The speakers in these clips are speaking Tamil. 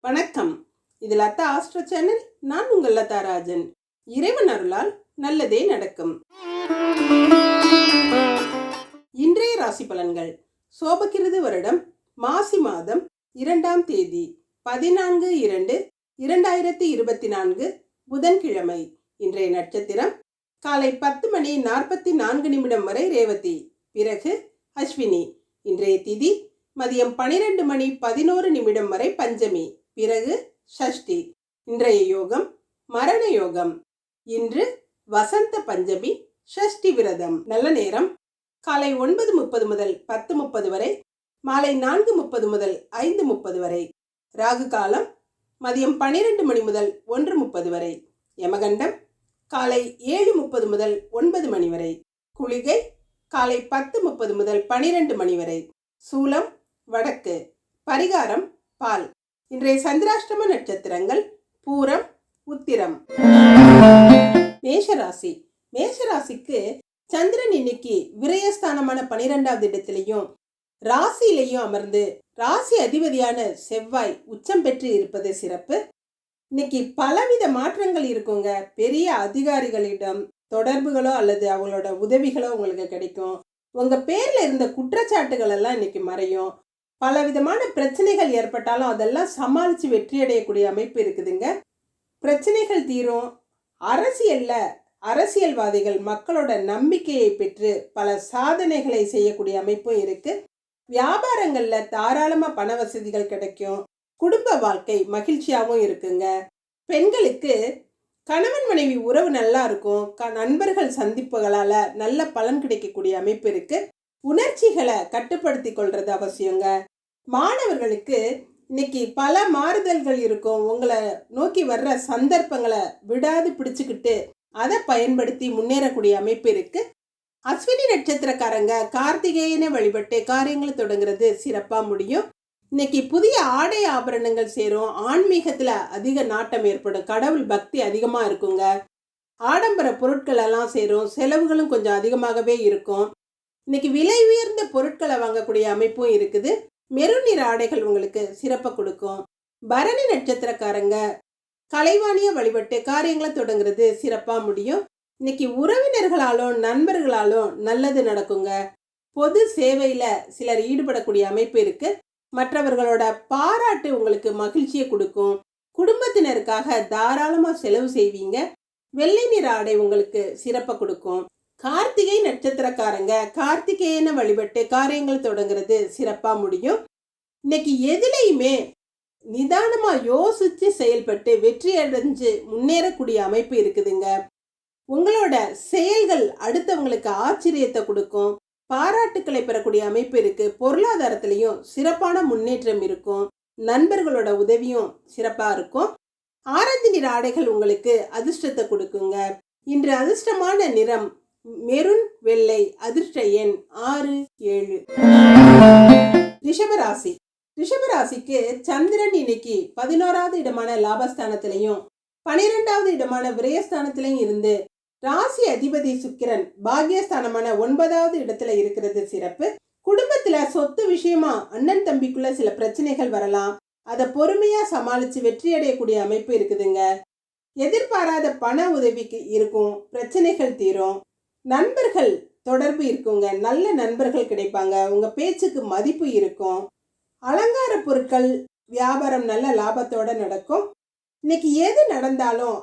வணக்கம். இது லதா ஆஸ்ட்ரோ சேனல். நான் உங்கள் லதா ராஜன். இறைவன் அருளால் நல்லதே நடக்கும். இன்றைய ராசி பலன்கள். சோபகிருது வருடம் மாசி மாதம் 2ஆம் தேதி 14/2/2024 புதன்கிழமை. இன்றைய நட்சத்திரம் காலை 10:44 வரை ரேவதி, பிறகு அஸ்வினி. இன்றைய திதி மதியம் 12:11 வரை பஞ்சமி, பிறகு ஷஷ்டி. இன்றைய யோகம் மரண யோகம். இன்று வசந்த பஞ்சமி, ஷஷ்டி விரதம். நல்ல நேரம் காலை 9:30 முதல் 10:30 வரை, மாலை 4:30 முதல் 5:30 வரை. ராகு காலம் மதியம் 12 மணி முதல் 1:30 வரை. யமகண்டம் காலை 7:30 முதல் 9 மணி வரை. குளிகை காலை 10:30 முதல் 12 மணி வரை. சூலம் வடக்கு. பரிகாரம் பால். இன்றைய சந்திராஷ்டம நட்சத்திரங்கள் பூரம், உத்திரம். மேஷராசி. மேஷராசிக்கு சந்திரன் இன்னைக்கு விரயஸ்தானமான 12வது இடத்திலையும் ராசியிலையும் அமர்ந்து ராசி அதிபதியான செவ்வாய் உச்சம் பெற்று இருப்பது சிறப்பு. இன்னைக்கு பலவித மாற்றங்கள் இருக்குங்க. பெரிய அதிகாரிகளிடம் தொடர்புகளோ அல்லது அவங்களோட உதவிகளோ உங்களுக்கு கிடைக்கும். உங்க பேர்ல இருந்த குற்றச்சாட்டுகள் எல்லாம் இன்னைக்கு மறையும். பல விதமான பிரச்சனைகள் ஏற்பட்டாலும் அதெல்லாம் சமாளித்து வெற்றி அடையக்கூடிய அமைப்பு இருக்குதுங்க. பிரச்சனைகள் தீரும். அரசியல்வாதிகள் மக்களோட நம்பிக்கையை பெற்று பல சாதனைகளை செய்யக்கூடிய அமைப்பும் இருக்கு. வியாபாரங்கள்ல தாராளமாக பண வசதிகள் கிடைக்கும். குடும்ப வாழ்க்கை மகிழ்ச்சியாகவும் இருக்குங்க. பெண்களுக்கு கணவன் மனைவி உறவு நல்லா இருக்கும். நண்பர்கள் சந்திப்புகளால நல்ல பலன் கிடைக்கக்கூடிய அமைப்பு இருக்கு. உணர்ச்சிகளை கட்டுப்படுத்தி கொள்றது அவசியங்க. மாணவர்களுக்கு இன்னைக்கு பல மாறுதல்கள் இருக்கும். உங்களை நோக்கி வர்ற சந்தர்ப்பங்களை விடாது பிடிச்சுக்கிட்டு அதை பயன்படுத்தி முன்னேறக்கூடிய அமைப்பு இருக்கு. அஸ்வினி நட்சத்திரக்காரங்க கார்த்திகேயனை வழிபட்டு காரியங்களை தொடங்குறது சிறப்பா முடியும். இன்னைக்கு புதிய ஆடை ஆபரணங்கள் சேரும். ஆன்மீகத்துல அதிக நாட்டம் ஏற்படும். கடவுள் பக்தி அதிகமா இருக்குங்க. ஆடம்பர பொருட்கள் எல்லாம் சேரும். செலவுகளும் கொஞ்சம் அதிகமாகவே இருக்கும். இன்னைக்கு விலை உயர்ந்த பொருட்களை வாங்கக்கூடிய அமைப்பும் இருக்குது. மெருன் நிற ஆடைகள் உங்களுக்கு சிறப்பை கொடுக்கும். பரணி நட்சத்திரக்காரங்க கலைவாணியை வழிபட்டு காரியங்களை தொடங்குறது சிறப்பா முடியும். இன்னைக்கு உறவினர்களாலும் நண்பர்களாலும் நல்லது நடக்குங்க. பொது சேவையில சிலர் ஈடுபடக்கூடிய அமைப்பு இருக்கு. மற்றவர்களோட பாராட்டு உங்களுக்கு மகிழ்ச்சியை கொடுக்கும். குடும்பத்தினருக்காக தாராளமா செலவு செய்வீங்க. வெள்ளை நிற ஆடை உங்களுக்கு சிறப்பை கொடுக்கும். கார்த்திகை நட்சத்திரக்காரங்க கார்த்திகேயனை வழிபட்டு காரியங்கள் தொடங்குறது சிறப்பா முடியும். இன்னைக்கு எதுலையுமே நிதானமா யோசிச்சு செயல்பட்டு வெற்றி அடைஞ்சு முன்னேறக்கூடிய அமைப்பு இருக்குதுங்க. உங்களோட செயல்கள் அடுத்தவங்களுக்கு ஆச்சரியத்தை கொடுக்கும். பாராட்டுக்களை பெறக்கூடிய அமைப்பு இருக்கு. பொருளாதாரத்திலையும் சிறப்பான முன்னேற்றம் இருக்கும். நண்பர்களோட உதவியும் சிறப்பா இருக்கும். ஆரஞ்சு நிற ஆடைகள் உங்களுக்கு அதிர்ஷ்டத்தை கொடுக்குங்க. இன்று அதிர்ஷ்டமான நிறம் மெருன், வெள்ளை. அதிர்ஷ்ட எண் 6, 7. ரிஷபராசி. ரிஷபராசிக்கு சந்திரன் இன்னைக்கு 11வது இடமான லாபஸ்தானத்திலையும் 12வது இடமான விரயஸ்தானத்திலையும் இருந்து ராசி அதிபதி சுக்கிரன் பாக்யஸ்தானமான 9வது இடத்துல இருக்கிறது சிறப்பு. குடும்பத்துல சொத்து விஷயமா அண்ணன் தம்பிக்குள்ள சில பிரச்சனைகள் வரலாம். அதை பொறுமையா சமாளிச்சு வெற்றி அடையக்கூடிய அமைப்பு இருக்குதுங்க. எதிர்பாராத பண உதவிக்கு இருக்கும். பிரச்சனைகள் தீரும். நண்பர்கள் தொடர்பு இருக்குங்க. நல்ல நண்பர்கள் கிடைப்பாங்க. உங்க பேச்சுக்கு மதிப்பு இருக்கும். அலங்கார பொருட்கள் வியாபாரம் நல்ல லாபத்தோட நடக்கும். இன்னைக்கு எது நடந்தாலும்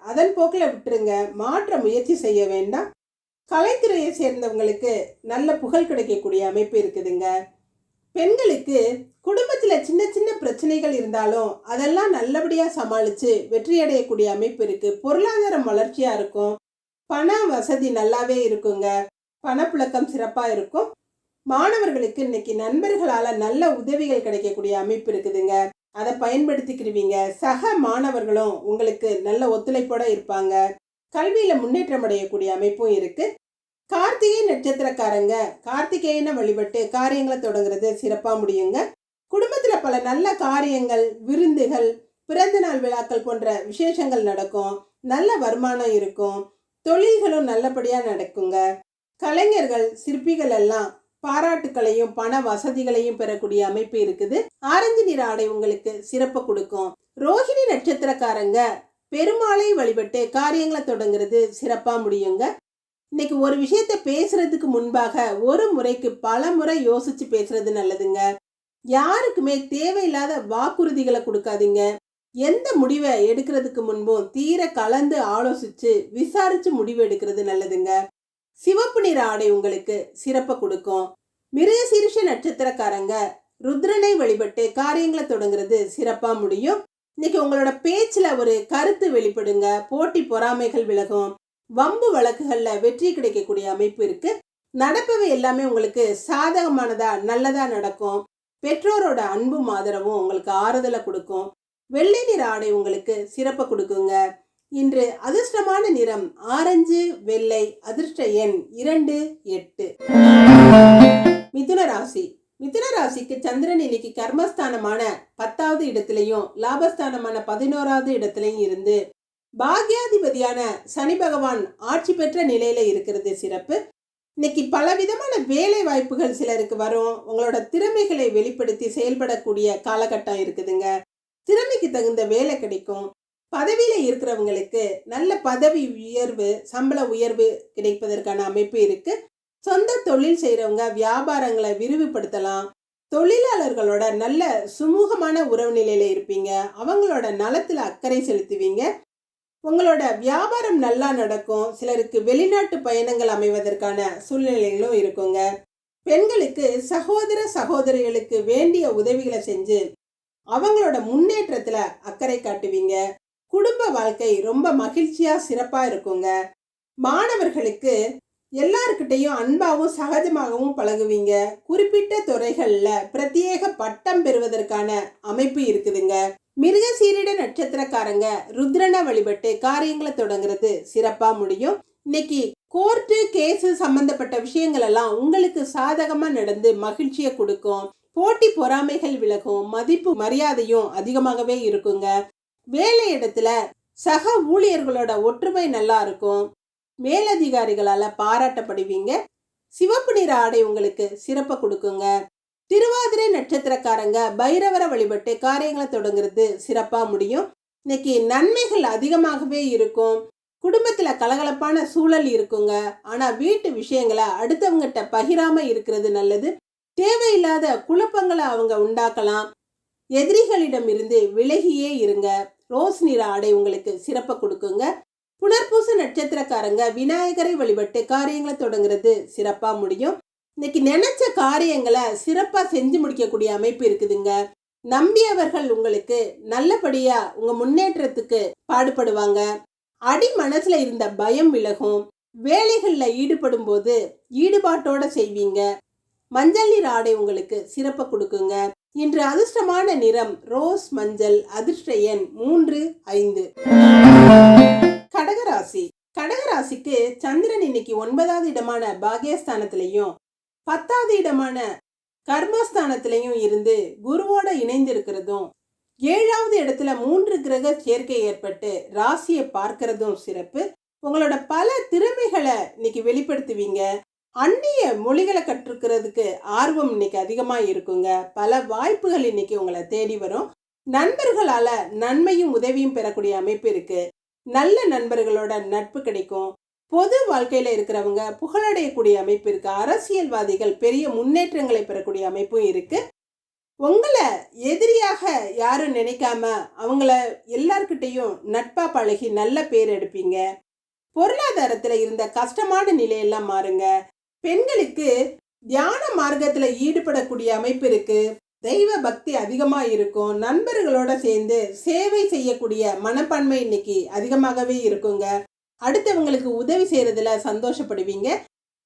அதன் போக்கில் விட்டுருங்க. மாற்ற முயற்சி செய்ய வேண்டாம். கலைத்துறையை சேர்ந்தவங்களுக்கு நல்ல புகழ் கிடைக்கக்கூடிய அமைப்பு இருக்குதுங்க. பெண்களுக்கு குடும்பத்துல சின்ன சின்ன பிரச்சனைகள் இருந்தாலும் அதெல்லாம் நல்லபடியா சமாளிச்சு வெற்றி அடையக்கூடிய அமைப்பு இருக்கு. பொருளாதாரம் வளர்ச்சியா இருக்கும். பண வசதி நல்லாவே இருக்குங்க. பணப்புழக்கம் சிறப்பா இருக்கும். மாணவர்களுக்கு இன்னைக்கு நண்பர்களால நல்ல உதவிகள் கிடைக்கக்கூடிய அமைப்பு இருக்குதுங்க. அதை பயன்படுத்திக்கிடுவீங்க. சக மாணவர்களும் உங்களுக்கு நல்ல ஒத்துழைப்போட இருப்பாங்க. கல்வியில முன்னேற்றம் அடையக்கூடிய அமைப்பும் இருக்கு. கார்த்திகை நட்சத்திரக்காரங்க கார்த்திகேயனை வழிபட்டு காரியங்களை தொடங்குறது சிறப்பா முடியுங்க. குடும்பத்துல பல நல்ல காரியங்கள், விருந்துகள், பிறந்த நாள் விழாக்கள் போன்ற விசேஷங்கள் நடக்கும். நல்ல வருமானம் இருக்கும். தொழில்களும் நல்லபடியா நடக்குங்க. கலைஞர்கள், சிற்பிகள் எல்லாம் பாராட்டுக்களையும் பண வசதிகளையும் பெறக்கூடிய அமைப்பு இருக்குது. ஆரஞ்சு நிற ஆடை உங்களுக்கு சிறப்பு கொடுக்கும். ரோஹிணி நட்சத்திரக்காரங்க பெருமாளை வழிபட்டு காரியங்களை தொடங்குறது சிறப்பா முடியுங்க. இன்னைக்கு ஒரு விஷயத்த பேசுறதுக்கு முன்பாக ஒரு முறைக்கு பல முறை யோசிச்சு பேசுறது நல்லதுங்க. யாருக்குமே தேவையில்லாத வாக்குறுதிகளை கொடுக்காதீங்க. எந்த முடிவை எடுக்கிறதுக்கு முன்பும் தீர கலந்து ஆலோசிச்சு விசாரிச்சு முடிவு எடுக்கிறது நல்லதுங்க. சிவப்பு நிற ஆடை உங்களுக்கு சிறப்பை கொடுக்கும். மிருகசீரிஷ நட்சத்திரக்காரங்க ருத்ரனை வழிபட்டு காரியங்களை தொடங்குறது சிறப்பா முடியும். இன்னைக்கு உங்களோட பேச்சுல ஒரு கருத்து வெளிப்படுங்க. போட்டி பொறாமைகள் விலகும். வம்பு வழக்குகள்ல வெற்றி கிடைக்கக்கூடிய அமைப்பு இருக்கு. நடப்பவை எல்லாமே உங்களுக்கு சாதகமானதா நல்லதா நடக்கும். பெற்றோரோட அன்பும் ஆதரவும் உங்களுக்கு ஆறுதலை கொடுக்கும். வெள்ளை நிற ஆடை உங்களுக்கு சிறப்பை கொடுக்குங்க. இன்று அதிர்ஷ்டமான நிறம் ஆரஞ்சு, வெள்ளை. அதிர்ஷ்ட எண் 2, 8. மிதுன ராசி. மிதுன ராசிக்கு சந்திரன் இன்னைக்கு கர்மஸ்தானமான 10வது இடத்திலையும் லாபஸ்தானமான 11வது இடத்திலையும் இருந்து பாக்யாதிபதியான சனி பகவான் ஆட்சி பெற்ற நிலையில இருக்கிறது சிறப்பு. இன்னைக்கு பலவிதமான வேலை வாய்ப்புகள் சிலருக்கு வரும். உங்களோட திறமைகளை வெளிப்படுத்தி செயல்படக்கூடிய காலகட்டம் இருக்குதுங்க. திறமைக்கு தகுந்த வேலை கிடைக்கும். பதவியில இருக்கிறவங்களுக்கு நல்ல பதவி உயர்வு, சம்பள உயர்வு கிடைப்பதற்கான அமைப்பு இருக்கு. சொந்த தொழில் செய்யறவங்க வியாபாரங்களை விரிவுபடுத்தலாம். தொழிலாளர்களோட நல்ல சுமூகமான உறவு நிலையில இருப்பீங்க. அவங்களோட நலத்துல அக்கறை செலுத்துவீங்க. உங்களோட வியாபாரம் நல்லா நடக்கும். சிலருக்கு வெளிநாட்டு பயணங்கள் அமைவதற்கான சூழ்நிலைகளும் இருக்குங்க. பெண்களுக்கு சகோதர சகோதரிகளுக்கு வேண்டிய உதவிகளை செஞ்சு அவங்களோட முன்னேற்றத்துல அக்கறை காட்டுவீங்க. குடும்ப வாழ்க்கை ரொம்ப மகிழ்ச்சியா சிறப்பா இருக்குங்க. மாணவர்களுக்கு எல்லார்கிட்டையும் அன்பாகவும் சகஜமாகவும் பழகுவீங்க. குறிப்பிட்ட துறைகள்ல பிரத்யேக பட்டம் பெறுவதற்கான அமைப்பு இருக்குதுங்க. மிருகசீரிட நட்சத்திரக்காரங்க ருத்ரனை வழிபட்டு காரியங்களை தொடங்குறது சிறப்பா முடியும். இன்னைக்கு கோர்ட்டு கேஸ் சம்பந்தப்பட்ட விஷயங்கள் எல்லாம் உங்களுக்கு சாதகமா நடந்து மகிழ்ச்சியை கொடுக்கும். போட்டி பொறாமைகள் விலகும். மதிப்பு மரியாதையும் அதிகமாகவே இருக்குங்க. வேலை இடத்துல சக ஊழியர்களோட ஒற்றுமை நல்லா இருக்கும். மேலதிகாரிகளால பாராட்டப்படுவீங்க. சிவப்பு நிற ஆடை உங்களுக்கு சிறப்பை கொடுக்குங்க. திருவாதிரை நட்சத்திரக்காரங்க பைரவரை வழிபட்டு காரியங்களை தொடங்குறது சிறப்பா முடியும். இன்னைக்கு நன்மைகள் அதிகமாகவே இருக்கும். குடும்பத்துல கலகலப்பான சூழல் இருக்குங்க. ஆனா வீட்டு விஷயங்களை அடுத்தவங்கிட்ட பகிராம இருக்கிறது நல்லது. தேவையில்லாத குழப்பங்களை அவங்க உண்டாக்கலாம். எதிரிகளிடம் இருந்து விலகியே இருங்க. ரோஸ் நிற ஆடை உங்களுக்கு சிறப்பை கொடுக்குங்க. புனர்பூச நட்சத்திரக்காரங்க விநாயகரை வழிபட்டு காரியங்களை தொடங்குறது சிறப்பா முடியும். இன்னைக்கு நினைச்ச காரியங்களை சிறப்பா செஞ்சு முடிக்கக்கூடிய அமைப்பு இருக்குதுங்க. நம்பியவர்கள் உங்களுக்கு நல்லபடியா உங்க முன்னேற்றத்துக்கு பாடுபடுவாங்க. அடி மனசுல இருந்த பயம் விலகும். வேலைகள்ல ஈடுபடும் போது ஈடுபாட்டோட செய்வீங்க. மஞ்சள் நிற ஆடை உங்களுக்கு சிறப்பை கொடுக்குங்க. இன்று அதிர்ஷ்டமான நிறம் ரோஸ் மஞ்சள். அதிர்ஷ்ட எண் 3, 5. கடகராசி. கடகராசிக்கு சந்திரன் இன்னைக்கு 9வது இடமான பாக்யஸ்தானத்திலையும் 10வது இடமான கர்மஸ்தானத்திலையும் இருந்து குருவோட இணைந்து இருக்கிறதும் 7வது இடத்துல 3 கிரக சேர்க்கை ஏற்பட்டு ராசியை பார்க்கிறதும் சிறப்பு. உங்களோட பல திறமைகளை இன்னைக்கு வெளிப்படுத்துவீங்க. அந்நிய மொழிகளை கற்றுக்கிறதுக்கு ஆர்வம் இன்னைக்கு அதிகமா இருக்குங்க. பல வாய்ப்புகள் இன்னைக்கு உங்களை தேடி வரும். நண்பர்களால நன்மையும் உதவியும் பெறக்கூடிய அமைப்பு இருக்கு. நல்ல நண்பர்களோட நட்பு கிடைக்கும். பொது வாழ்க்கையில இருக்கிறவங்க புகழடையக்கூடிய அமைப்பு இருக்கு. அரசியல்வாதிகள் பெரிய முன்னேற்றங்களை பெறக்கூடிய அமைப்பும் இருக்கு. உங்களை எதிரியாக யாரும் நினைக்காம அவங்கள எல்லார்கிட்டையும் நட்பா பழகி நல்ல பேர் எடுப்பீங்க. பொருளாதாரத்துல இருந்த கஷ்டமான நிலையெல்லாம் மாறுங்க. பெண்களுக்கு தியான மார்க்கத்துல ஈடுபடக்கூடிய அமைப்பு இருக்கு. தெய்வ பக்தி அதிகமா இருக்கும். நண்பர்களோட சேர்ந்து சேவை செய்யக்கூடிய மனப்பான்மை இன்னைக்கு அதிகமாகவே இருக்குங்க. அடுத்தவங்களுக்கு உதவி செய்யறதுல சந்தோஷப்படுவீங்க.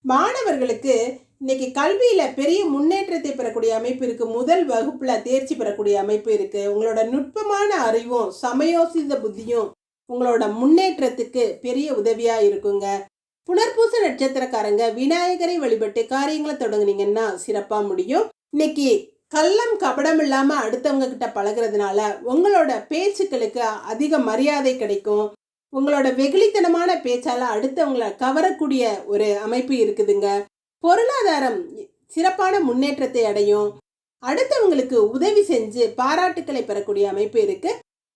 மாணவர்களுக்கு இன்னைக்கு கல்வியில பெரிய முன்னேற்றத்தை பெறக்கூடிய அமைப்பு இருக்கு. முதல் வகுப்புல தேர்ச்சி பெறக்கூடிய அமைப்பு இருக்கு. உங்களோட நுட்பமான அறிவும் சமயோசித புத்தியும் உங்களோட முன்னேற்றத்துக்கு பெரிய உதவியா இருக்குங்க. புனர்பூச நட்சத்திரக்காரங்க விநாயகரை வழிபட்டு காரியங்களை தொடங்குனீங்கன்னா சிறப்பா முடியும். இன்னைக்கு கள்ளம் கபடம் இல்லாம அடுத்தவங்க கிட்ட பழகிறதுனால உங்களோட பேச்சுக்களுக்கு அதிக மரியாதை கிடைக்கும். உங்களோட வெகுளித்தனமான பேச்சால அடுத்தவங்களை கவரக்கூடிய ஒரு அமைப்பு இருக்குதுங்க. பொருளாதாரம் சிறப்பான முன்னேற்றத்தை அடையும். அடுத்தவங்களுக்கு உதவி செஞ்சு பாராட்டுக்களை பெறக்கூடிய அமைப்பு இருக்கு.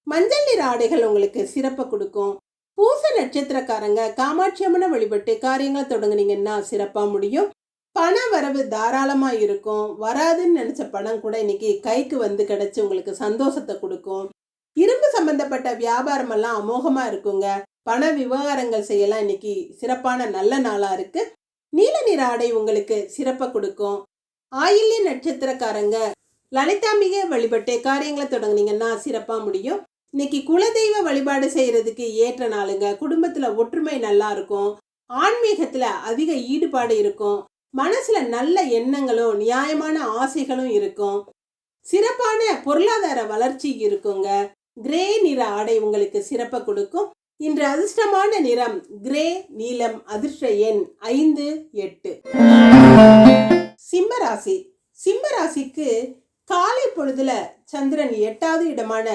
மஞ்சள் நிற ஆடைகள் உங்களுக்கு சிறப்பை கொடுக்கும். பூச நட்சத்திரக்காரங்க காமாட்சி அம்மனை வழிபட்டு காரியங்களை தொடங்குனீங்கன்னா சிறப்பா முடியும். பண வரவு தாராளமா இருக்கும். வராதுன்னு நினைச்ச பணம் கூட இன்னைக்கு கைக்கு வந்து கிடைச்சு உங்களுக்கு சந்தோஷத்தை கொடுக்கும். இரும்பு சம்பந்தப்பட்ட வியாபாரம் எல்லாம் அமோகமா இருக்குங்க. பண விவகாரங்கள் செய்யலாம் இன்னைக்கு சிறப்பான நல்ல நாளா இருக்கு. நீல நிற ஆடை உங்களுக்கு சிறப்பை கொடுக்கும். ஆயில்ய நட்சத்திரக்காரங்க லலிதாம்பிகை வழிபட்டு காரியங்களை தொடங்குனீங்கன்னா சிறப்பா முடியும். இன்னைக்கு குலதெய்வ வழிபாடு செய்யறதுக்கு ஏற்ற நாளுங்க. குடும்பத்துல ஒற்றுமை நல்லா இருக்கும். ஆன்மீகத்துல அதிக ஈடுபாடு இருக்கும். மனசுல நல்ல எண்ணங்களும் நியாயமான ஆசைகளும் இருக்கும். சிறப்பான பொருளாதார வளர்ச்சி இருக்குங்க. கிரே நிற ஆடை உங்களுக்கு சிறப்பை கொடுக்கும். இன்று அதிர்ஷ்டமான நிறம் கிரே நீலம். அதிர்ஷ்ட எண் 5, 8. சிம்மராசி. சிம்மராசிக்கு காலை பொழுதுல சந்திரன் 8வது இடமான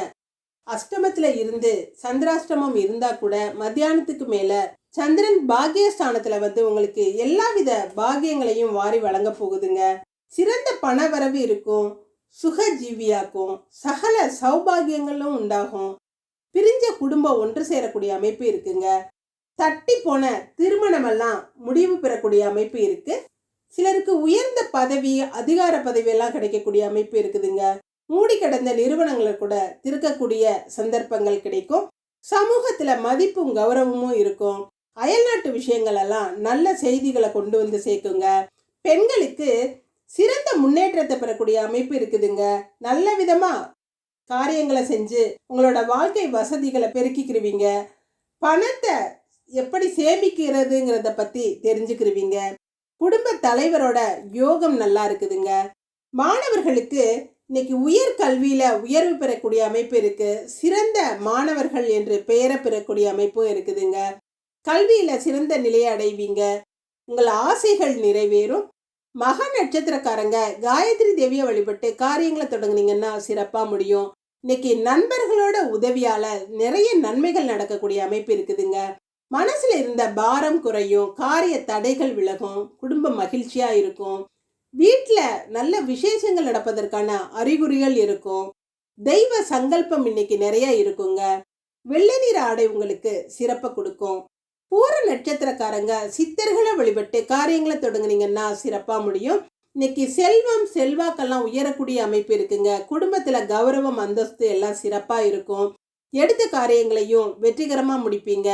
அஷ்டமத்துல இருந்து சந்திராஷ்டமம் இருந்தா கூட மத்தியானத்துக்கு மேல சந்திரன் பாக்கியஸ்தானத்துல வந்து உங்களுக்கு எல்லாவித பாக்கியங்களையும் வாரி வழங்க போகுதுங்க. சிறந்த பண வரவு இருக்கும். சுகஜீவியாக்கும். சகல சௌபாகியங்களும் உண்டாகும். பிரிஞ்ச குடும்பம் ஒன்று சேரக்கூடிய அமைப்பு இருக்குங்க. தட்டி போன திருமணம் எல்லாம் முடிவு பெறக்கூடிய அமைப்பு இருக்கு. சிலருக்கு உயர்ந்த பதவி, அதிகார பதவி எல்லாம் கிடைக்கக்கூடிய அமைப்பு இருக்குதுங்க. மூடி கிடந்த நிறுவனங்களை கூட திறக்கக்கூடிய சந்தர்ப்பங்கள் கிடைக்கும். சமூகத்துல மதிப்பும் கௌரவமும் இருக்கும். அயல்நாட்டு விஷயங்கள் எல்லாம் நல்ல செய்திகளை கொண்டு வந்து சேர்க்குங்க. பெண்களுக்கு சிறந்த முன்னேற்றத்தை பெறக்கூடிய அமைப்பு இருக்குதுங்க. நல்ல விதமா காரியங்களை செஞ்சு உங்களோட வாழ்க்கை வசதிகளை பெருக்கிக்கிருவீங்க. பணத்தை எப்படி சேமிக்கிறதுங்கிறத பத்தி தெரிஞ்சுக்கிருவீங்க. குடும்ப தலைவரோட யோகம் நல்லா இருக்குதுங்க. மாணவர்களுக்கு இன்னைக்கு உயர் கல்வியில உயர்வு பெறக்கூடிய அமைப்பு இருக்கு. சிறந்த மாணவர்கள் என்று பெயரை பெறக்கூடிய அமைப்பும் இருக்குதுங்க. கல்வியில சிறந்த நிலையை அடைவீங்க. உங்கள் ஆசைகள் நிறைவேறும். மக நட்சத்திரக்காரங்க காயத்ரி தேவியை வழிபட்டு காரியங்களை தொடங்குனீங்கன்னா சிறப்பா முடியும். இன்னைக்கு நண்பர்களோட உதவியால நிறைய நன்மைகள் நடக்கக்கூடிய அமைப்பு இருக்குதுங்க. மனசுல இருந்த பாரம் குறையும். காரிய தடைகள் விலகும். குடும்பம் மகிழ்ச்சியா இருக்கும். வீட்டுல நல்ல விசேஷங்கள் நடப்பதற்கான அறிகுறிகள் இருக்கும். தெய்வ சங்கல்பம் இன்னைக்கு நிறைய இருக்குங்க. வெள்ளை நிற ஆடை உங்களுக்கு சிறப்பை கொடுக்கும். பூர நட்சத்திரக்காரங்க சித்தர்களை வழிபட்டு காரியங்களை தொடங்குனீங்கன்னா சிறப்பா முடியும். இன்னைக்கு செல்வம் செல்வாக்கெல்லாம் உயரக்கூடிய அமைப்பு இருக்குங்க. குடும்பத்துல கௌரவம் அந்தஸ்து எல்லாம் சிறப்பா இருக்கும். எடுத்த காரியங்களையும் வெற்றிகரமா முடிப்பீங்க.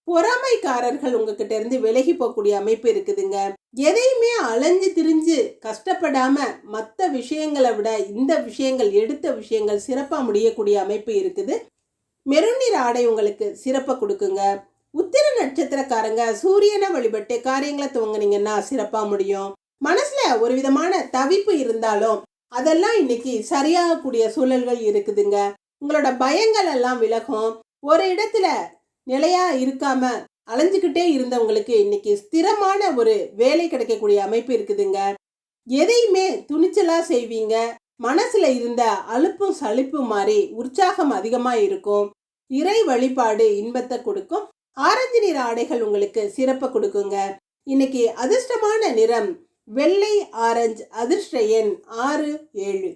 பொறாமைக்காரர்கள் உங்ககிட்ட இருந்து விலகி போகக்கூடிய அமைப்பு இருக்குதுங்க. எதையுமே அலைஞ்சு திரிஞ்சு கஷ்டப்படாம மற்ற விஷயங்களை விட இந்த விஷயங்கள், எடுத்த விஷயங்கள் சிறப்பா முடியக்கூடிய அமைப்பு இருக்குது. மெரூன் நிற ஆடை உங்களுக்கு சிறப்பை கொடுக்குங்க. உத்திர நட்சத்திரக்காரங்க சூரியனை வழிபட்டு காரியங்களை துவங்குனீங்கன்னா சிறப்பா முடியும். மனசுல ஒரு விதமான தவிப்பு இருந்தாலும் அதெல்லாம் இன்னைக்கு சரியாகக்கூடிய சூழல்கள் இருக்குதுங்க. உங்களோட பயங்கள் எல்லாம் விலகும். ஒரு இடத்துல நிலையா இருக்காம அலைஞ்சுக்கிட்டே இருந்தவங்களுக்கு இன்னைக்கு ஸ்திரமான ஒரு வேலை கிடைக்கக்கூடிய அமைப்பு இருக்குதுங்க. எதையுமே துணிச்சலா செய்வீங்க. மனசுல இருந்த அலுப்பும் சலிப்பும் மாறி உற்சாகம் அதிகமா இருக்கும். இறை வழிபாடு இன்பத்தை கொடுக்கும். ஆரஞ்சு நிற ஆடைகள் உங்களுக்கு சிறப்பை கொடுக்குங்க. இன்னைக்கு அதிர்ஷ்டமான நிறம் வெள்ளை ஆரஞ்சு. அதிர்ஷ்ட எண் 6, 7.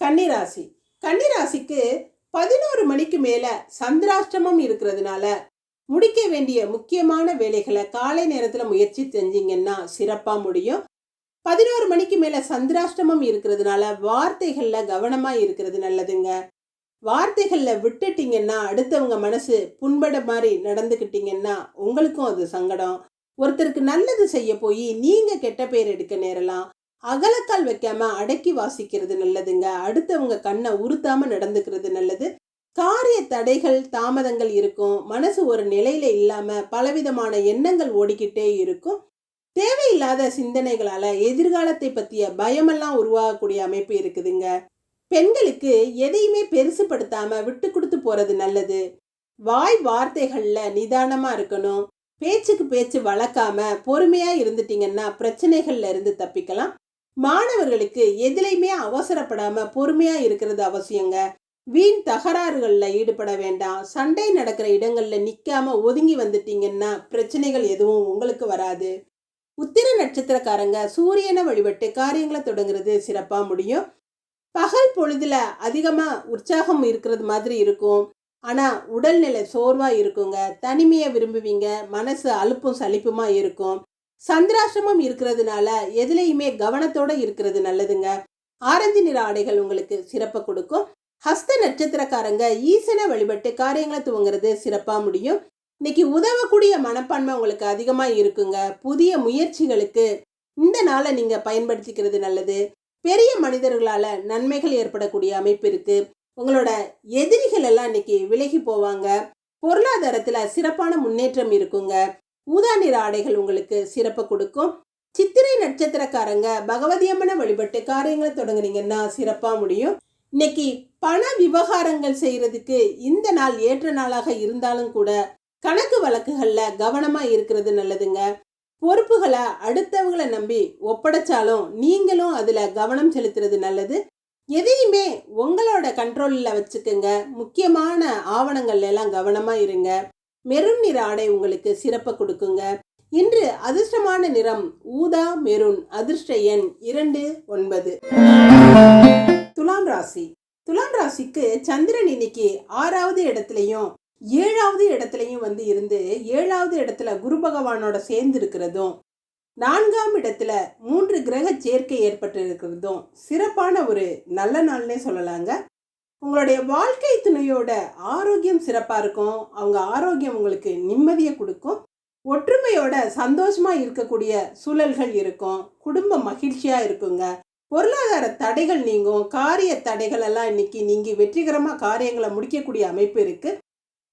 கன்னிராசி. கன்னிராசிக்கு 11 மணிக்கு மேல சந்திராஷ்டமம் இருக்கிறதுனால முடிக்க வேண்டிய முக்கியமான வேலைகளை காலை நேரத்துல முயற்சி செஞ்சீங்கன்னா சிறப்பா முடியும். 11 மணிக்கு மேல சந்திராஷ்டமம் இருக்கிறதுனால வார்த்தைகள்ல கவனமா இருக்கிறது நல்லதுங்க. வார்த்தைகள்ல விட்டுட்டீங்கன்னா அடுத்தவங்க மனசு புண்பட மாதிரி நடந்துக்கிட்டீங்கன்னா உங்களுக்கும் அது சங்கடம். ஒருத்தருக்கு நல்லது செய்ய போய் நீங்க கெட்ட பேர் எடுக்க நேரலாம். அகலக்கால் வைக்காம அடக்கி வாசிக்கிறது நல்லதுங்க. அடுத்தவங்க கண்ணை உறுத்தாம நடந்துக்கிறது நல்லது. காரிய தடைகள் தாமதங்கள் இருக்கும். மனசு ஒரு நிலையில இல்லாம பலவிதமான எண்ணங்கள் ஓடிக்கிட்டே இருக்கும். தேவையில்லாத சிந்தனைகளால எதிர்காலத்தை பற்றிய பயமெல்லாம் உருவாகக்கூடிய அமைப்பு இருக்குதுங்க. பெண்களுக்கு எதையுமே பெருசுப்படுத்தாம விட்டு கொடுத்து போறது நல்லது. வாய் வார்த்தைகள்ல நிதானமா இருக்கணும். பேச்சுக்கு பேச்சு வளர்க்காம பொறுமையா இருந்துட்டீங்கன்னா பிரச்சனைகள்ல இருந்து தப்பிக்கலாம். மாணவர்களுக்கு எதிலையுமே அவசரப்படாம பொறுமையா இருக்கிறது அவசியங்க. வீண் தகராறுகள்ல ஈடுபட வேண்டாம். சண்டை நடக்கிற இடங்கள்ல நிக்காம ஒதுங்கி வந்துட்டீங்கன்னா பிரச்சனைகள் எதுவும் உங்களுக்கு வராது. உத்திர நட்சத்திரக்காரங்க சூரியனை வழிபட்டு காரியங்களை தொடங்குறது சிறப்பா முடியும். பகல் பொழுதுல அதிகமா உற்சாகம் இருக்கிறது மாதிரி இருக்கும். ஆனா உடல்நிலை சோர்வா இருக்குங்க. தனிமையை விரும்புவீங்க. மனசு அலுப்பும் சலிப்புமா இருக்கும். சந்திராசிரமம் இருக்கிறதுனால எதுலையுமே கவனத்தோட இருக்கிறது நல்லதுங்க. ஆரஞ்சு நிற ஆடைகள் உங்களுக்கு சிறப்பை கொடுக்கும். ஹஸ்த நட்சத்திரக்காரங்க ஈசனை வழிபட்டு காரியங்களை துவங்குறது சிறப்பா முடியும். இன்னைக்கு உதவக்கூடிய மனப்பான்மை உங்களுக்கு அதிகமா இருக்குங்க. புதிய முயற்சிகளுக்கு இந்த நாளை நீங்க பயன்படுத்திக்கிறது நல்லது. பெரிய மனிதர்களால நன்மைகள் ஏற்படக்கூடிய அமைப்பு இருக்கு. உங்களோட எதிரிகள் எல்லாம் இன்னைக்கு விலகி போவாங்க. பொருளாதாரத்துல சிறப்பான முன்னேற்றம் இருக்குங்க. ஊதா நிற ஆடைகள் உங்களுக்கு சிறப்பு கொடுக்கும். சித்திரை நட்சத்திரக்காரங்க பகவதி அம்மனை வழிபட்டு காரியங்களை தொடங்குனீங்கன்னா சிறப்பா முடியும். இன்னைக்கு பண விவகாரங்கள் செய்யறதுக்கு இந்த நாள் ஏற்ற நாளாக இருந்தாலும் கூட கணக்கு வழக்குகள்ல கவனமா இருக்கிறது நல்லதுங்க. பொறுப்புகளை அடுத்தவங்களை நம்பி ஒப்படைச்சாலும் நீங்களும் அதுல கவனம் செலுத்துறது நல்லது. எதையுமே உங்களோட கண்ட்ரோல்ல வச்சுக்கோங்க. முக்கியமான ஆவணங்கள்ல எல்லாம் கவனமா இருங்க. மெரூன் நிற ஆடை உங்களுக்கு சிறப்பு கொடுக்குங்க. இன்று அதிர்ஷ்டமான நிறம் ஊதா மெரூன். அதிர்ஷ்ட எண் 29. துலாம் ராசி. துலாம் ராசிக்கு சந்திரன் இன்னைக்கு 6வது இடத்துலையும் 7வது இடத்துலையும் இருந்து 7வது இடத்துல குரு பகவானோட சேர்ந்து இருக்கிறதும் 4ஆம் இடத்துல 3 கிரக சேர்க்கை ஏற்பட்டு இருக்கிறதும் சிறப்பான ஒரு நல்ல நாள்னே சொல்லலாங்க. உங்களுடைய வாழ்க்கை துணையோட ஆரோக்கியம் சிறப்பா இருக்கும். அவங்க ஆரோக்கியம் உங்களுக்கு நிம்மதியை கொடுக்கும். ஒற்றுமையோட சந்தோஷமா இருக்கக்கூடிய சூழல்கள் இருக்கும். குடும்ப மகிழ்ச்சியா இருக்குங்க. பொருளாதார தடைகள் நீங்கும். காரிய தடைகள் எல்லாம் இன்னைக்கு நீங்கி வெற்றிகரமா காரியங்களை முடிக்கக்கூடிய அமைப்பு இருக்கு.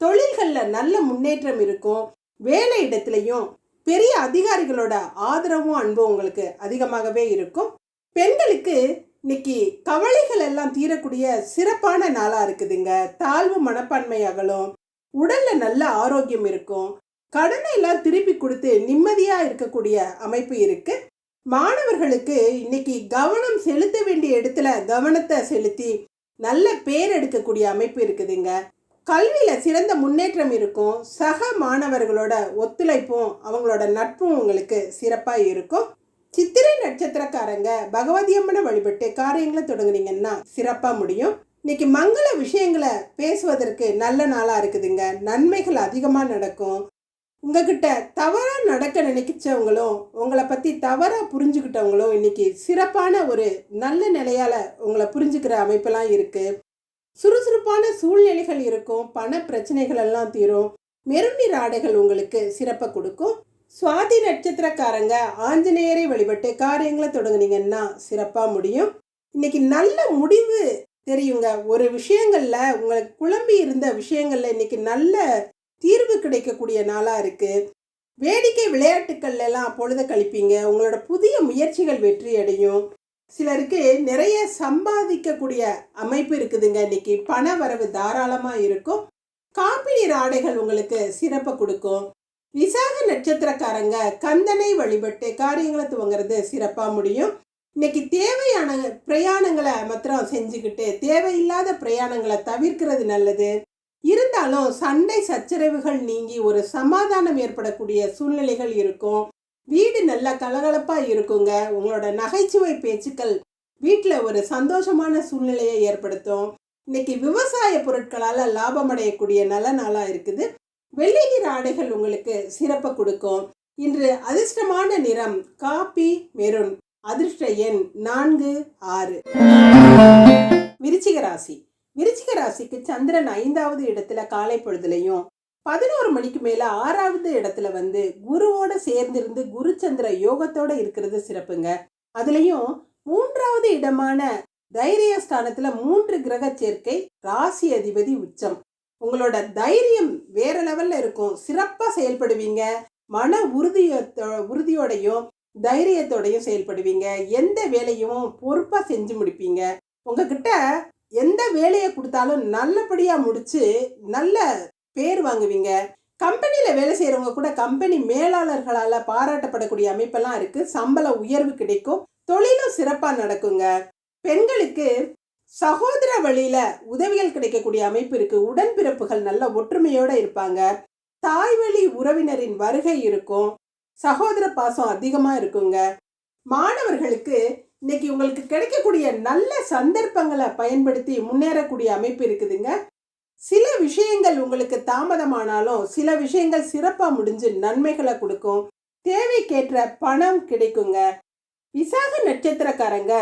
தொழில்கள்ல நல்ல முன்னேற்றம் இருக்கும். வேலை இடத்துலையும் பெரிய அதிகாரிகளோட ஆதரவும் அன்பும் உங்களுக்கு அதிகமாகவே இருக்கும். பெண்களுக்கு இன்னைக்கு கவலைகள் எல்லாம் தீரக்கூடிய சிறப்பான நாளா இருக்குதுங்க. தாழ்வு மனப்பான்மை அகலும். உடல்ல நல்ல ஆரோக்கியம் இருக்கும். கடனை எல்லாம் திருப்பி கொடுத்து நிம்மதியா இருக்கக்கூடிய அமைப்பு இருக்கு. மாணவர்களுக்கு இன்னைக்கு கவனம் செலுத்த வேண்டிய இடத்துல கவனத்தை செலுத்தி நல்ல பேர் எடுக்கக்கூடிய அமைப்பு இருக்குதுங்க. கல்வியில சிறந்த முன்னேற்றம் இருக்கும். சக மாணவர்களோட ஒத்துழைப்பும் அவங்களோட நட்பும் உங்களுக்கு சிறப்பா இருக்கும். சித்திரை நட்சத்திரக்காரங்க பகவதி அம்மனை வழிபட்டு காரியங்களை தொடங்குனீங்கன்னா சிறப்பா முடியும். இன்னைக்கு மங்கள விஷயங்களை பேசுவதற்கு நல்ல நாளா இருக்குதுங்க. நன்மைகள் அதிகமா நடக்கும். உங்ககிட்ட தவறா நடக்க நினைச்சவங்களும் உங்களை பத்தி தவறா புரிஞ்சுக்கிட்டவங்களும் இன்னைக்கு சிறப்பான ஒரு நல்ல நிலையால உங்களை புரிஞ்சுக்கிற அமைப்பெல்லாம் இருக்கு. சுறுசுறுப்பான சூழ்நிலைகள் இருக்கும். பண பிரச்சனைகள் எல்லாம் தீரும். மெரூன் நிற ஆடைகள் உங்களுக்கு சிறப்பை கொடுக்கும். சுவாதி நட்சத்திரக்காரங்க ஆஞ்சநேயரை வழிபட்டு காரியங்களை தொடங்குனீங்கன்னா சிறப்பா முடியும். இன்னைக்கு நல்ல முடிவு தெரியுங்க. ஒரு விஷயங்கள்ல உங்களுக்கு குழம்பி இருந்த விஷயங்கள்ல இன்னைக்கு நல்ல தீர்வு கிடைக்கக்கூடிய நாளா இருக்கு. வேடிக்கை விளையாட்டுக்கள்ல எல்லாம் பொழுத கழிப்பீங்க. உங்களோட புதிய முயற்சிகள் வெற்றி அடையும். சிலருக்கு நிறைய சம்பாதிக்கக்கூடிய அமைப்பு இருக்குதுங்க. இன்னைக்கு பண வரவு தாராளமா இருக்கும். காப்பி நிற ஆடைகள் உங்களுக்கு சிறப்பை கொடுக்கும். விசாக நட்சத்திரக்காரங்க கந்தனை வழிபட்டு காரியங்களை துவங்குறது சிறப்பா முடியும். இன்னைக்கு தேவையான பிரயாணங்களை மாத்திரம் செஞ்சுக்கிட்டு தேவையில்லாத பிரயாணங்களை தவிர்க்கிறது நல்லது. இருந்தாலும் சண்டை சச்சரவுகள் நீங்கி ஒரு சமாதானம் ஏற்படக்கூடிய சூழ்நிலைகள் இருக்கும். வீடு நல்ல கலகலப்பா இருக்குங்க. உங்களோட நகைச்சுவை பேச்சுக்கள் வீட்டில் ஒரு சந்தோஷமான சூழ்நிலையை ஏற்படுத்தும். இன்னைக்கு விவசாய பொருட்களால லாபம் அடையக்கூடிய நல்ல நாளா இருக்குது. வெள்ளை நிற ஆடைகள் உங்களுக்கு சிறப்பு கொடுக்கும். இன்று அதிர்ஷ்டமான நிறம் காப்பி மெரூன். அதிர்ஷ்ட எண் 4, 6. விருச்சிக ராசி. விருச்சிக ராசிக்கு சந்திரன் 5வது இடத்துல காலை பொழுதுலையும் 11 மணிக்கு மேல 6வது இடத்துல குருவோட சேர்ந்திருந்து குரு சந்திர யோகத்தோட இருக்கிறது சிறப்புங்க. அதுலயும் 3வது இடமான தைரிய ஸ்தானத்துல 3 கிரக சேர்க்கை. ராசி அதிபதி உச்சம். உங்களோட தைரியம் வேற லெவல்ல இருக்கும். சிறப்பா செயல்படுவீங்க. மன உறுதியோடையும் தைரியத்தோடையும் செயல்படுவீங்க. எந்த வேலையும் பொறுப்பா செஞ்சு முடிப்பீங்க. உங்ககிட்ட எந்த வேலையை கொடுத்தாலும் நல்லபடியா முடிச்சு நல்ல பேர் வாங்குவீங்க. கம்பெனியில வேலை செய்யறவங்க கூட கம்பெனி மேலாளர்களால பாராட்டப்படக்கூடிய அமைப்பெல்லாம் இருக்கு. சம்பள உயர்வு கிடைக்கும். தொழிலும் சிறப்பா நடக்குங்க. பெண்களுக்கு சகோதர வழியில உதவிகள் கிடைக்கக்கூடிய அமைப்பு இருக்கு. உடன்பிறப்புகள் நல்ல ஒற்றுமையோட இருப்பாங்க. தாய் வழி உறவினரின் வருகை இருக்கும். சகோதர பாசம் அதிகமாக இருக்குங்க. மாணவர்களுக்கு இன்னைக்கு உங்களுக்கு கிடைக்கக்கூடிய நல்ல சந்தர்ப்பங்களை பயன்படுத்தி முன்னேறக்கூடிய அமைப்பு இருக்குதுங்க. சில விஷயங்கள் உங்களுக்கு தாமதமானாலும் சில விஷயங்கள் சிறப்பாக முடிஞ்சு நன்மைகளை கொடுக்கும். தேவைக்கேற்ற பணம் கிடைக்குங்க. விசாக நட்சத்திரக்காரங்க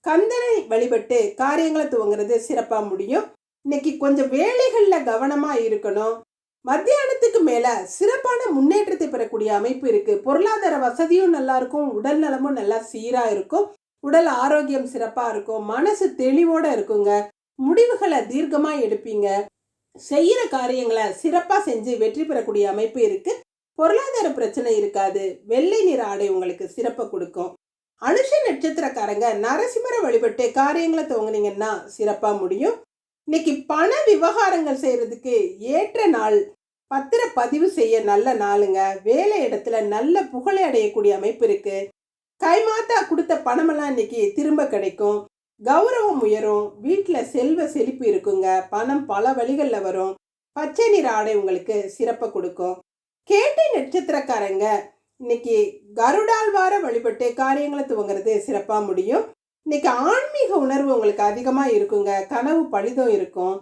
கந்தனை வழிபட்டு காரியங்களை துவங்குறது சிறப்பாக முடியும். இன்னைக்கு கொஞ்சம் வேலைகளில் கவனமாக இருக்கணும். மத்தியானத்துக்கு மேலே சிறப்பான முன்னேற்றத்தை பெறக்கூடிய அமைப்பு இருக்குது. பொருளாதார வசதியும் நல்லா இருக்கும், உடல் நலமும் நல்லா சீராக இருக்கும், உடல் ஆரோக்கியம் சிறப்பாக இருக்கும், மனசு தெளிவோடு இருக்குங்க. முடிவுகளை தீர்க்கமாக எடுப்பீங்க. செய்கிற காரியங்களை சிறப்பாக செஞ்சு வெற்றி பெறக்கூடிய அமைப்பு இருக்குது. பொருளாதார பிரச்சனை இருக்காது. வெள்ளை நிற ஆடை உங்களுக்கு சிறப்பை கொடுக்கும். அனுஷ நட்சத்திரக்காரங்க நரசிம்மரை வழிபட்டு காரியங்களை துவங்குனீங்கன்னா சிறப்பாக முடியும். இன்னைக்கு பண விவகாரங்கள் செய்யறதுக்கு ஏற்ற நாள். பத்திர பதிவு செய்ய நல்ல நாளுங்க. வேலை இடத்துல நல்ல புகழை அடையக்கூடிய அமைப்பு இருக்கு. கைமாத்தா கொடுத்த பணமெல்லாம் இன்னைக்கு திரும்ப கிடைக்கும். கௌரவம் உயரும். வீட்டில் செல்வ செழிப்பு இருக்குங்க. பணம் பல வழிகளில் வரும். பச்சை நிற ஆடை உங்களுக்கு சிறப்பை கொடுக்கும். கேட்டை நட்சத்திரக்காரங்க இன்னைக்கு கருடாழ்வார வழிபட்டு காரியங்களை துவங்குறது சிறப்பாக முடியும். இன்னைக்கு ஆன்மீக உணர்வு உங்களுக்கு அதிகமாக இருக்குங்க. கனவு பழிதம் இருக்கும்.